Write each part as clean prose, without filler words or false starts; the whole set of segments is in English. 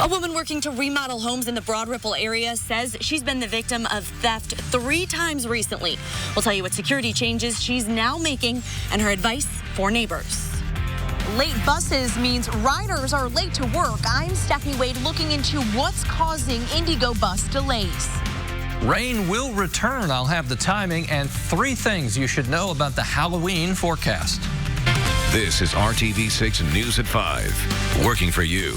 A woman working to remodel homes in the Broad Ripple area says she's been the victim of theft 3 times recently. We'll tell you what security changes she's now making and her advice for neighbors. Late buses means riders are late to work. I'm Stephanie Wade looking into what's causing Indigo bus delays. Rain will return. I'll have the timing and 3 things you should know about the Halloween forecast. This is RTV6 News at 5, working for you.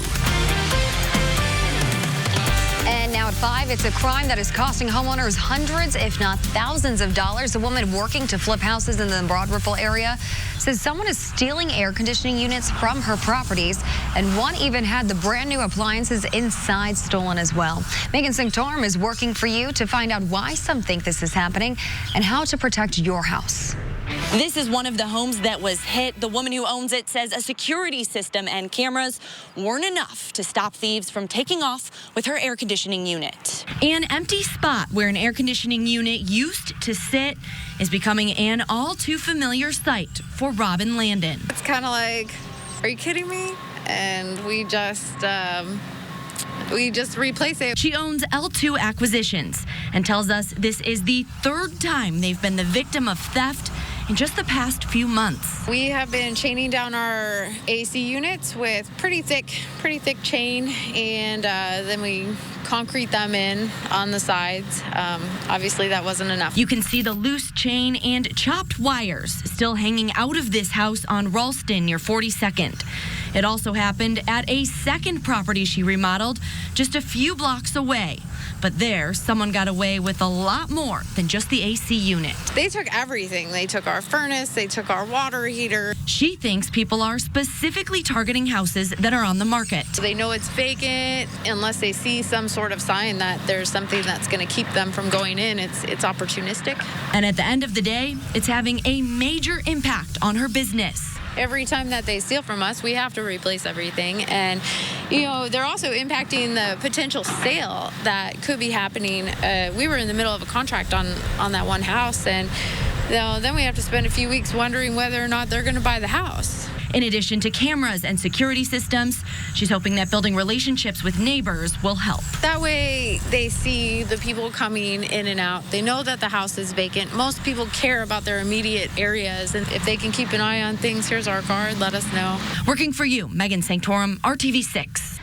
And now at 5, it's a crime that is costing homeowners hundreds, if not thousands of dollars. A woman working to flip houses in the Broad Ripple area says someone is stealing air conditioning units from her properties, and one even had the brand new appliances inside stolen as well. Megan Sanctorum is working for you to find out why some think this is happening and how to protect your house. This is one of the homes that was hit. The woman who owns it says a security system and cameras weren't enough to stop thieves from taking off with her air conditioning unit. An empty spot where an air conditioning unit used to sit is becoming an all too familiar sight for Robin Landon. It's kind of like, are you kidding me? And we just replace it. She owns L2 Acquisitions and tells us this is the 3rd time they've been the victim of theft in just the past few months. We have been chaining down our AC units with pretty thick chain, and then we concrete them in on the sides. Obviously, that wasn't enough. You can see the loose chain and chopped wires still hanging out of this house on Ralston near 42nd. It also happened at a second property she remodeled just a few blocks away. But there, someone got away with a lot more than just the AC unit. They took everything. They took our furnace, they took our water heater. She thinks people are specifically targeting houses that are on the market. They know it's vacant unless they see some sort of sign that there's something that's going to keep them from going in. It's opportunistic. And at the end of the day, it's having a major impact on her business. Every time that they steal from us, we have to replace everything. And, you know, they're also impacting the potential sale that could be happening. We were in the middle of a contract on that one house, and then we have to spend a few weeks wondering whether or not they're going to buy the house. In addition to cameras and security systems, she's hoping that building relationships with neighbors will help. That way they see the people coming in and out. They know that the house is vacant. Most people care about their immediate areas, and if they can keep an eye on things, here's our card, let us know. Working for you, Megan Sanctorum, RTV6.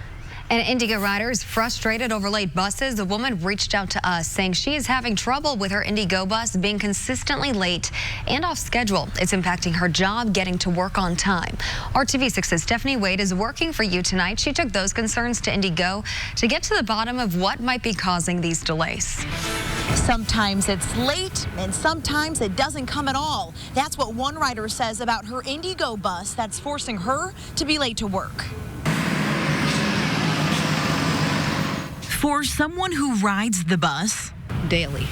An Indigo rider is frustrated over late buses. A woman reached out to us saying she is having trouble with her Indigo bus being consistently late and off schedule. It's impacting her job getting to work on time. RTV6's Stephanie Wade is working for you tonight. She took those concerns to Indigo to get to the bottom of what might be causing these delays. Sometimes it's late and sometimes it doesn't come at all. That's what one rider says about her Indigo bus that's forcing her to be late to work. For someone who rides the bus daily,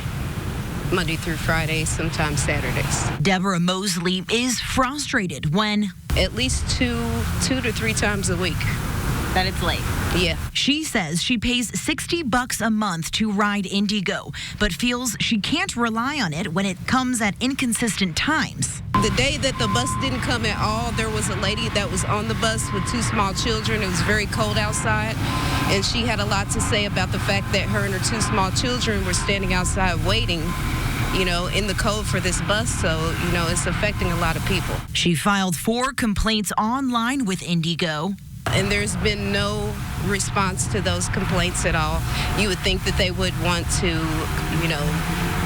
Monday through Friday, sometimes Saturdays. Deborah Mosley is frustrated when at least two to 3 times a week that it's late. Yeah. She says she pays $60 a month to ride Indigo, but feels she can't rely on it when it comes at inconsistent times. The day that the bus didn't come at all, there was a lady that was on the bus with 2 small children. It was very cold outside, and she had a lot to say about the fact that her and her 2 small children were standing outside waiting, you know, in the cold for this bus. So, you know, it's affecting a lot of people. She filed 4 complaints online with Indigo. And there's been no response to those complaints at all. You would think that they would want to, you know,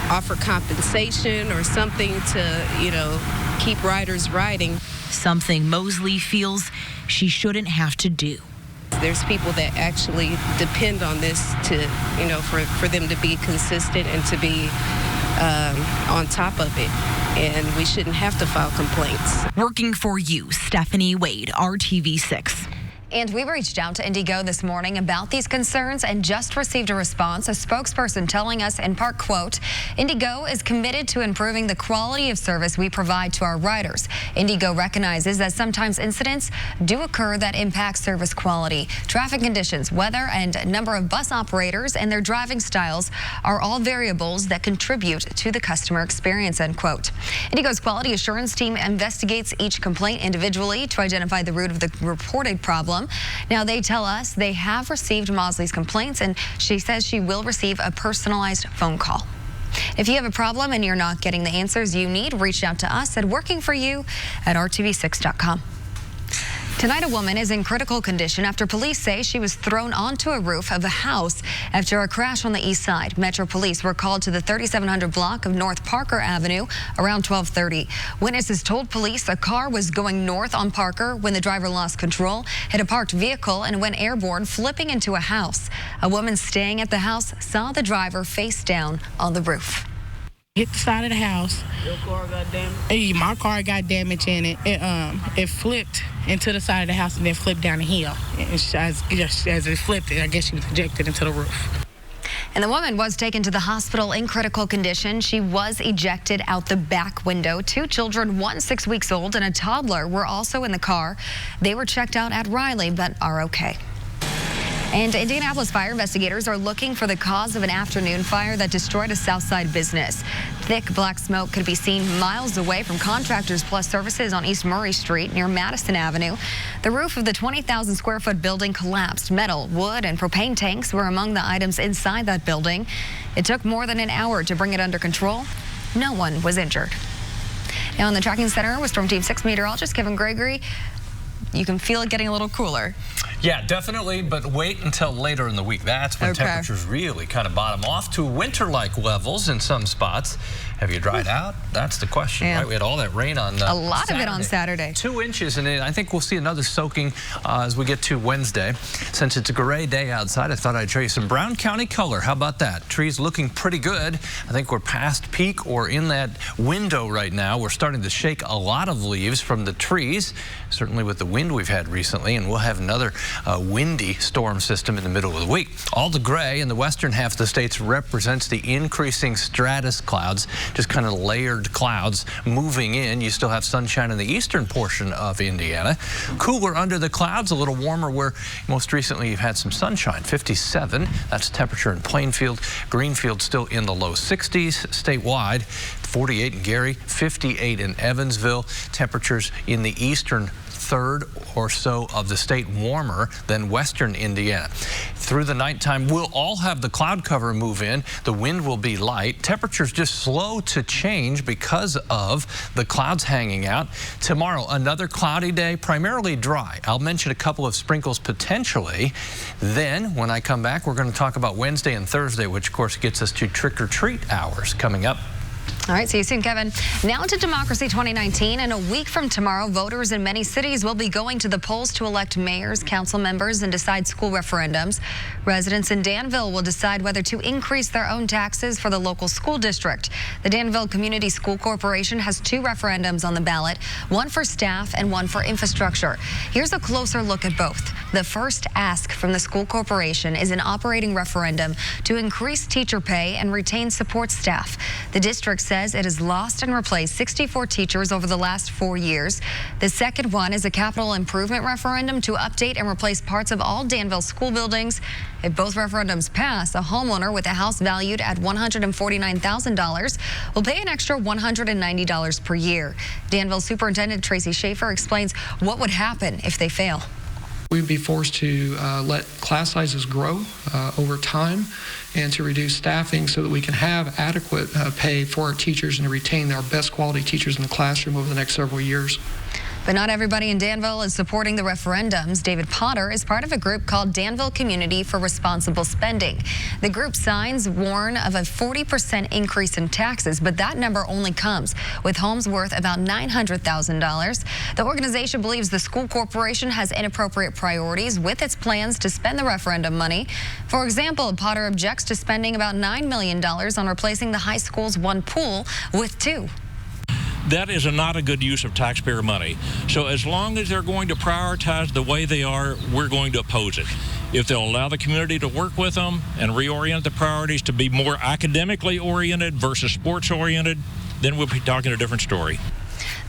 offer compensation or something to, you know, keep riders riding. Something Mosley feels she shouldn't have to do. There's people that actually depend on this to, you know, for them to be consistent and to be on top of it. And we shouldn't have to file complaints. Working for you, Stephanie Wade, RTV6. And we reached out to Indigo this morning about these concerns and just received a response. A spokesperson telling us in part, quote, Indigo is committed to improving the quality of service we provide to our riders. Indigo recognizes that sometimes incidents do occur that impact service quality. Traffic conditions, weather, and number of bus operators and their driving styles are all variables that contribute to the customer experience, end quote. Indigo's quality assurance team investigates each complaint individually to identify the root of the reported problem problem. Now, they tell us they have received Mosley's complaints, and she says she will receive a personalized phone call. If you have a problem and you're not getting the answers you need, reach out to us at workingforyou@RTV6.com. Tonight, a woman is in critical condition after police say she was thrown onto a roof of a house after a crash on the east side. Metro Police were called to the 3700 block of North Parker Avenue around 12:30. Witnesses told police a car was going north on Parker when the driver lost control, hit a parked vehicle, and went airborne, flipping into a house. A woman staying at the house saw the driver face down on the roof. Hit the side of the house. Your car got damaged? My car got damage in it. It flipped into the side of the house and then flipped down the hill. And as it flipped, I guess she was ejected into the roof. And the woman was taken to the hospital in critical condition. She was ejected out the back window. 2 children, one 6 weeks old and a toddler, were also in the car. They were checked out at Riley but are okay. And Indianapolis fire investigators are looking for the cause of an afternoon fire that destroyed a Southside business. Thick black smoke could be seen miles away from Contractors Plus Services on East Murray Street near Madison Avenue. The roof of the 20,000 square foot building collapsed. Metal, wood, and propane tanks were among the items inside that building. It took more than an hour to bring it under control. No one was injured. Now in the tracking center with Storm Team 6 meteorologist Kevin Gregory, you can feel it getting a little cooler. Yeah, definitely, but wait until later in the week. That's when temperatures really kind of bottom off to winter-like levels in some spots. Have you dried out? That's the question, right? We had all that rain on a lot of it on Saturday. 2 inches, and I think we'll see another soaking as we get to Wednesday. Since it's a gray day outside, I thought I'd show you some Brown County color. How about that? Trees looking pretty good. I think we're past peak or in that window right now. We're starting to shake a lot of leaves from the trees, certainly with the wind we've had recently, and we'll have another windy storm system in the middle of the week. All the gray in the western half of the states represents the increasing stratus clouds, just kind of layered clouds moving in. You still have sunshine in the eastern portion of Indiana. Cooler under the clouds, a little warmer where most recently you've had some sunshine. 57, that's temperature in Plainfield. Greenfield still in the low 60s statewide. 48 in Gary, 58 in Evansville. Temperatures in the eastern third or so of the state warmer than western Indiana. Through the nighttime, we'll all have the cloud cover move in. The wind will be light. Temperatures just slow to change because of the clouds hanging out. Tomorrow, another cloudy day, primarily dry. I'll mention a couple of sprinkles potentially. Then, when I come back, we're going to talk about Wednesday and Thursday, which of course gets us to trick-or-treat hours coming up. All right, see you soon, Kevin. Now to Democracy 2019, and a week from tomorrow, voters in many cities will be going to the polls to elect mayors, council members, and decide school referendums. Residents in Danville will decide whether to increase their own taxes for the local school district. The Danville Community School Corporation has 2 referendums on the ballot, one for staff and one for infrastructure. Here's a closer look at both. The first ask from the school corporation is an operating referendum to increase teacher pay and retain support staff. The district says it has lost and replaced 64 teachers over the last 4 years. The second one is a capital improvement referendum to update and replace parts of all Danville school buildings. If both referendums pass, a homeowner with a house valued at $149,000 will pay an extra $190 per year. Danville Superintendent Tracy Schaefer explains what would happen if they fail. We'd be forced to let class sizes grow over time and to reduce staffing so that we can have adequate pay for our teachers and to retain our best quality teachers in the classroom over the next several years. But not everybody in Danville is supporting the referendums. David Potter is part of a group called Danville Community for Responsible Spending. The group signs warn of a 40% increase in taxes, but that number only comes with homes worth about $900,000. The organization believes the school corporation has inappropriate priorities with its plans to spend the referendum money. For example, Potter objects to spending about $9 million on replacing the high school's one pool with 2. That is not a good use of taxpayer money. So as long as they're going to prioritize the way they are, we're going to oppose it. If they'll allow the community to work with them and reorient the priorities to be more academically oriented versus sports oriented, then we'll be talking a different story.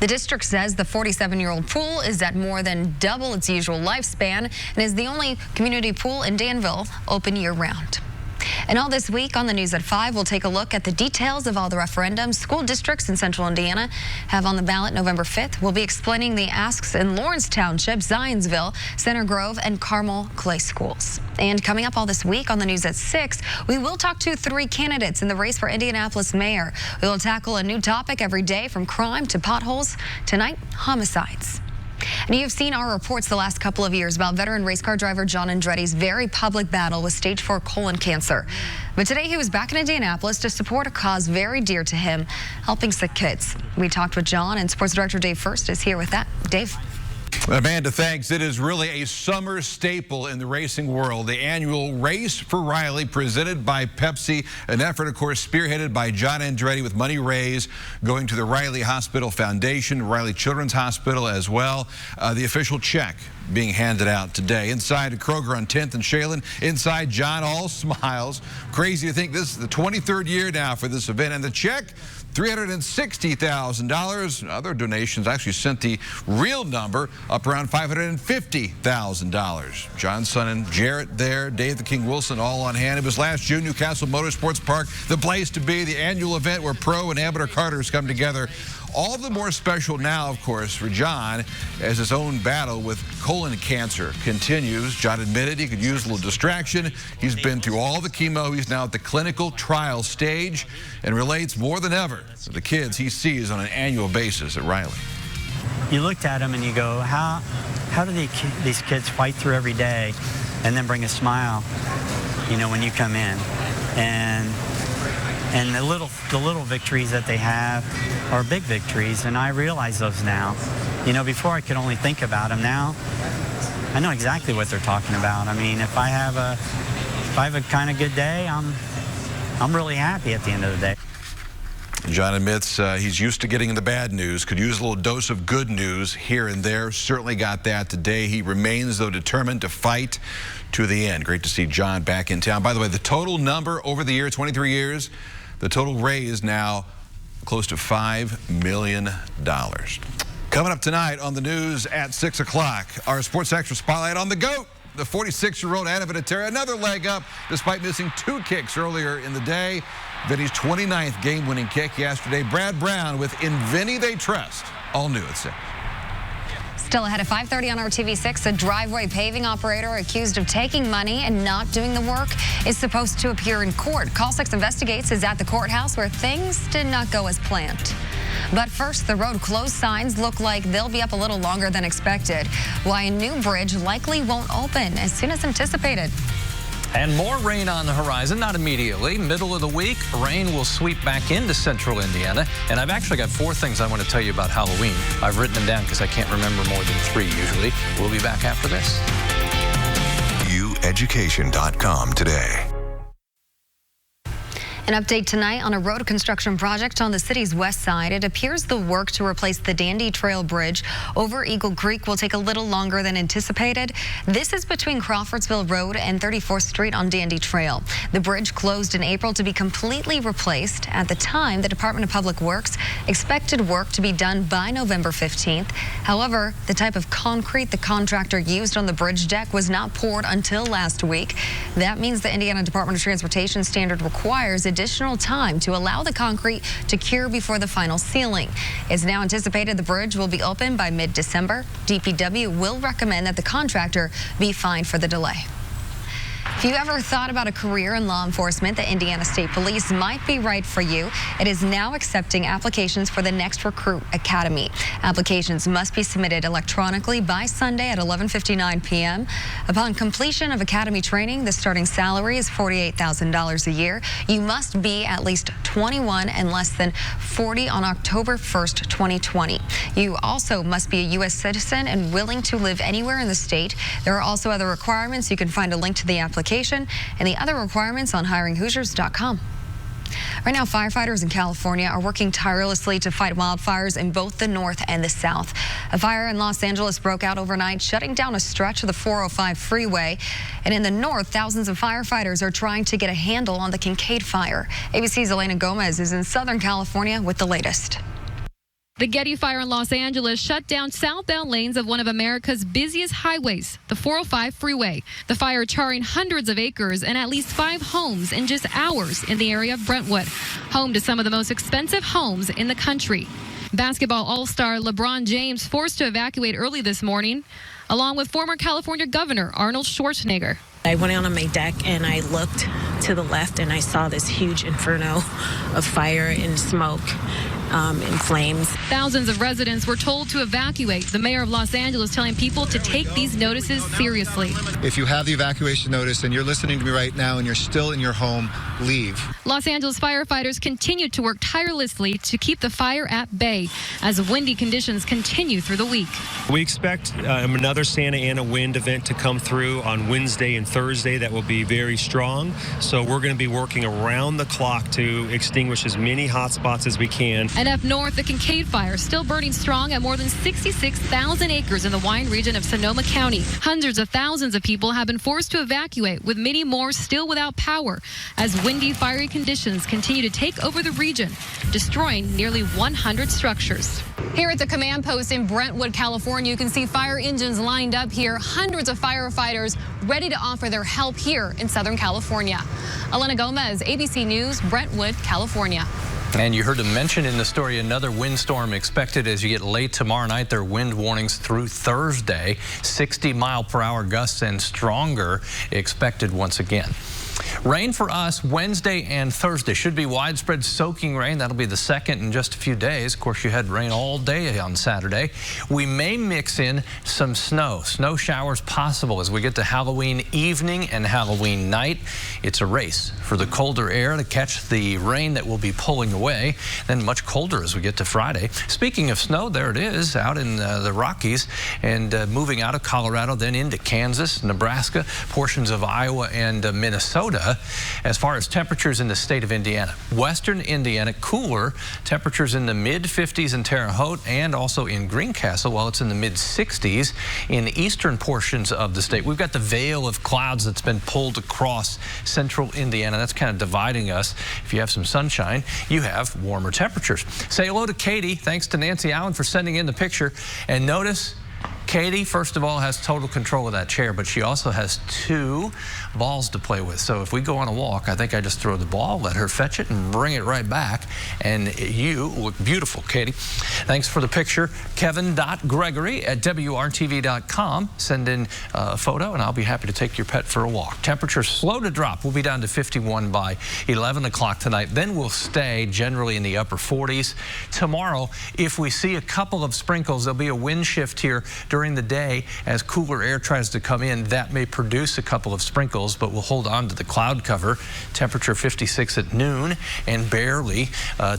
The district says the 47-year-old pool is at more than double its usual lifespan and is the only community pool in Danville open year-round. And all this week on the News at 5, we'll take a look at the details of all the referendums school districts in central Indiana have on the ballot November 5th. We'll be explaining the asks in Lawrence Township, Zionsville, Center Grove, and Carmel Clay schools. And coming up all this week on the News at 6, we will talk to 3 candidates in the race for Indianapolis mayor. We will tackle a new topic every day, from crime to potholes. Tonight, homicides. And you've seen our reports the last couple of years about veteran race car driver John Andretti's very public battle with stage 4 colon cancer. But today he was back in Indianapolis to support a cause very dear to him, helping sick kids. We talked with John, and sports director Dave First is here with that. Dave. Amanda, thanks. It is really a summer staple in the racing world. The annual Race for Riley, presented by Pepsi, an effort, of course, spearheaded by John Andretti, with money raised going to the Riley Hospital Foundation, Riley Children's Hospital as well. The official check being handed out today. Inside Kroger on 10th and Shailen. Inside, John all smiles. Crazy to think this is the 23rd year now for this event. And the check, $360,000. Other donations actually sent the real number up around $550,000. John's son and Jarrett there, Dave the King Wilson, all on hand. It was last June, Newcastle Motorsports Park, the place to be, the annual event where pro and amateur karters come together. All the more special now, of course, for John, as his own battle with colon cancer continues. John admitted he could use a little distraction. He's been through all the chemo. He's now at the clinical trial stage and relates more than ever to the kids he sees on an annual basis at Riley. You looked at them and you go, how do these kids fight through every day and then bring a smile, you know, when you come in? And the little victories that they have are big victories, and I realize those now. You know, before I could only think about them. Now I know exactly what they're talking about. I mean, if I have a kind of good day, I'm really happy at the end of the day. John admits he's used to getting the bad news, could use a little dose of good news here and there. Certainly got that today. He remains, though, determined to fight to the end. Great to see John back in town. By the way, the total number over the year, 23 years, the total raised now close to $5 million. Coming up tonight on the News at 6 o'clock, our Sports Extra Spotlight on the GOAT. The 46-year-old Anna Vinatieri, another leg up despite missing 2 kicks earlier in the day. Vinny's 29th game-winning kick yesterday. Brad Brown with In Vinny They Trust, all new at 6. Still ahead at 5:30 on RTV6, a driveway paving operator accused of taking money and not doing the work is supposed to appear in court. Call 6 Investigates is at the courthouse where things did not go as planned. But first, the road closed signs look like they'll be up a little longer than expected. Why a new bridge likely won't open as soon as anticipated. And more rain on the horizon, not immediately. Middle of the week, rain will sweep back into central Indiana. And I've actually got 4 things I want to tell you about Halloween. I've written them down because I can't remember more than 3 usually. We'll be back after this. ueducation.com today. An update tonight on a road construction project on the city's west side. It appears the work to replace the Dandy Trail Bridge over Eagle Creek will take a little longer than anticipated. This is between Crawfordsville Road and 34th Street on Dandy Trail. The bridge closed in April to be completely replaced. At the time, the Department of Public Works expected work to be done by November 15th. However, the type of concrete the contractor used on the bridge deck was not poured until last week. That means the Indiana Department of Transportation standard requires additional time to allow the concrete to cure before the final sealing. It's now anticipated the bridge will be open by mid-December. DPW will recommend that the contractor be fined for the delay. If you ever thought about a career in law enforcement, the Indiana State Police might be right for you. It is now accepting applications for the Next Recruit Academy. Applications must be submitted electronically by Sunday at 11:59 p.m. Upon completion of academy training, the starting salary is $48,000 a year. You must be at least 21 and less than 40 on October 1st, 2020. You also must be a U.S. citizen and willing to live anywhere in the state. There are also other requirements. You can find a link to the application and the other requirements on hiringhoosiers.com. Right now, firefighters in California are working tirelessly to fight wildfires in both the north and the south. A fire in Los Angeles broke out overnight, shutting down a stretch of the 405 freeway. And in the north, thousands of firefighters are trying to get a handle on the Kincaid fire. ABC's Elena Gomez is in Southern California with the latest. The Getty fire in Los Angeles shut down southbound lanes of one of America's busiest highways, the 405 freeway. The fire charring hundreds of acres and at least 5 homes in just hours in the area of Brentwood, home to some of the most expensive homes in the country. Basketball all-star LeBron James forced to evacuate early this morning, along with former California Governor Arnold Schwarzenegger. I went out on my deck and I looked to the left and I saw this huge inferno of fire and smoke and flames. Thousands of residents were told to evacuate. The mayor of Los Angeles telling people to take these notices seriously. If you have the evacuation notice and you're listening to me right now and you're still in your home, leave. Los Angeles firefighters continue to work tirelessly to keep the fire at bay as windy conditions continue through the week. We expect another Santa Ana wind event to come through on Wednesday and Thursday that will be very strong. So we're going to be working around the clock to extinguish as many hot spots as we can. And up north, the Kincaid fire still burning strong at more than 66,000 acres in the wine region of Sonoma County. Hundreds of thousands of people have been forced to evacuate, with many more still without power as windy, fiery conditions continue to take over the region, destroying nearly 100 structures. Here at the command post in Brentwood, California, you can see fire engines lined up here. Hundreds of firefighters ready to offer their help here in Southern California. Elena Gomez, ABC News, Brentwood, California. And you heard him mention in the story another windstorm expected as you get late tomorrow night. There are wind warnings through Thursday. 60-mile-per-hour gusts and stronger expected once again. Rain for us Wednesday and Thursday. Should be widespread soaking rain. That'll be the second in just a few days. Of course, you had rain all day on Saturday. We may mix in some snow. Snow showers possible as we get to Halloween evening and Halloween night. It's a race for the colder air to catch the rain that will be pulling away. Then much colder as we get to Friday. Speaking of snow, there it is out in the Rockies and moving out of Colorado, then into Kansas, Nebraska, portions of Iowa and Minnesota. As far as temperatures in the state of Indiana, western Indiana, cooler temperatures in the mid-50s in Terre Haute and also in Greencastle, while it's in the mid-60s in eastern portions of the state. We've got the veil of clouds that's been pulled across central Indiana. That's kind of dividing us. If you have some sunshine, you have warmer temperatures. Say hello to Katie. Thanks to Nancy Allen for sending in the picture. And notice Katie, first of all, has total control of that chair, but she also has 2 balls to play with. So if we go on a walk, I think I just throw the ball, let her fetch it, and bring it right back. And you look beautiful, Katie. Thanks for the picture. Kevin.Gregory@WRTV.com. Send in a photo, and I'll be happy to take your pet for a walk. Temperatures slow to drop. We'll be down to 51 by 11 o'clock tonight. Then we'll stay generally in the upper 40s. Tomorrow, if we see a couple of sprinkles, there'll be a wind shift here during the day as cooler air tries to come in. That may produce a couple of sprinkles, but we'll hold on to the cloud cover. Temperature 56 at noon and barely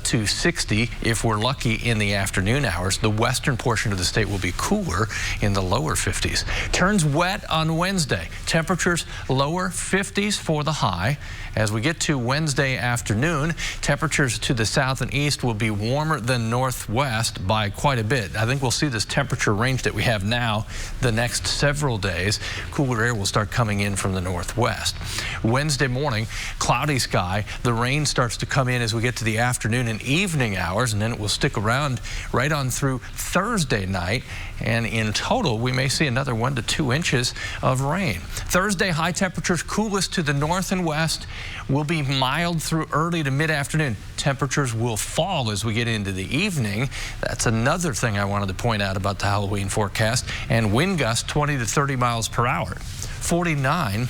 to 60 if we're lucky in the afternoon hours. The western portion of the state will be cooler in the lower 50s. Turns wet on Wednesday. Temperatures lower 50s for the high. As we get to Wednesday afternoon, temperatures to the south and east will be warmer than northwest by quite a bit. I think we'll see this temperature range that we have now the next several days. Cooler air will start coming in from the northwest. Wednesday morning, cloudy sky. The rain starts to come in as we get to the afternoon and evening hours, and then it will stick around right on through Thursday night. And in total, we may see another 1 to 2 inches of rain. Thursday, high temperatures coolest to the north and west will be mild through early to mid-afternoon. Temperatures will fall as we get into the evening. That's another thing I wanted to point out about the Halloween forecast. And wind gusts 20 to 30 miles per hour. 49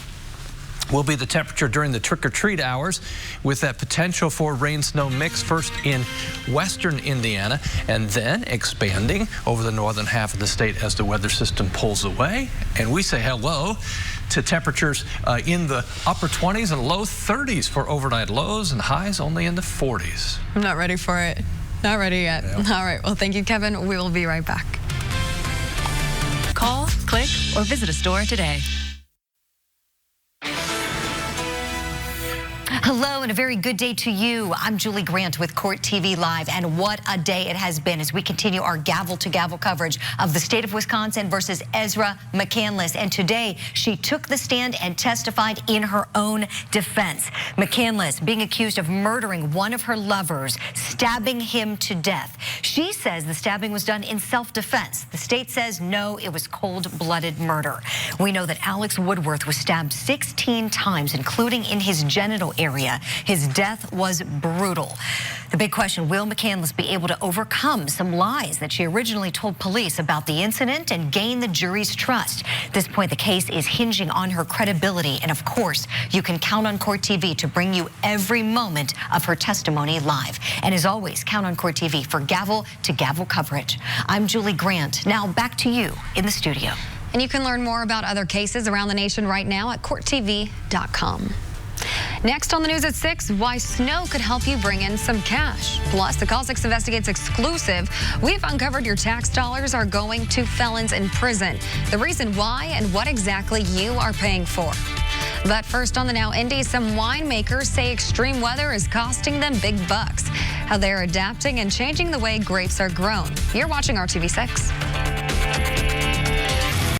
will be the temperature during the trick-or-treat hours, with that potential for rain-snow mix first in western Indiana and then expanding over the northern half of the state as the weather system pulls away. And we say hello to temperatures in the upper 20s and low 30s for overnight lows, and highs only in the 40s. I'm not ready for it. Not ready yet. Yeah. All right. Well, thank you, Kevin. We will be right back. Call, click, or visit a store today. Hello and a very good day to you. I'm Julie Grant with Court TV Live, and what a day it has been as we continue our gavel-to-gavel coverage of the state of Wisconsin versus Ezra McCandless. And today, she took the stand and testified in her own defense. McCandless being accused of murdering one of her lovers, stabbing him to death. She says the stabbing was done in self-defense. The state says no, it was cold-blooded murder. We know that Alex Woodworth was stabbed 16 times, including in his genital area. His death was brutal. The big question, will McCandless be able to overcome some lies that she originally told police about the incident and gain the jury's trust? At this point, the case is hinging on her credibility. And of course, you can count on Court TV to bring you every moment of her testimony live. And as always, count on Court TV for gavel-to-gavel coverage. I'm Julie Grant. Now back to you in the studio. And you can learn more about other cases around the nation right now at courttv.com. Next on the news at 6, why snow could help you bring in some cash. Plus, the Call 6 Investigates exclusive. We've uncovered your tax dollars are going to felons in prison. The reason why and what exactly you are paying for. But first on the Now Indy, some winemakers say extreme weather is costing them big bucks. How they're adapting and changing the way grapes are grown. You're watching RTV6.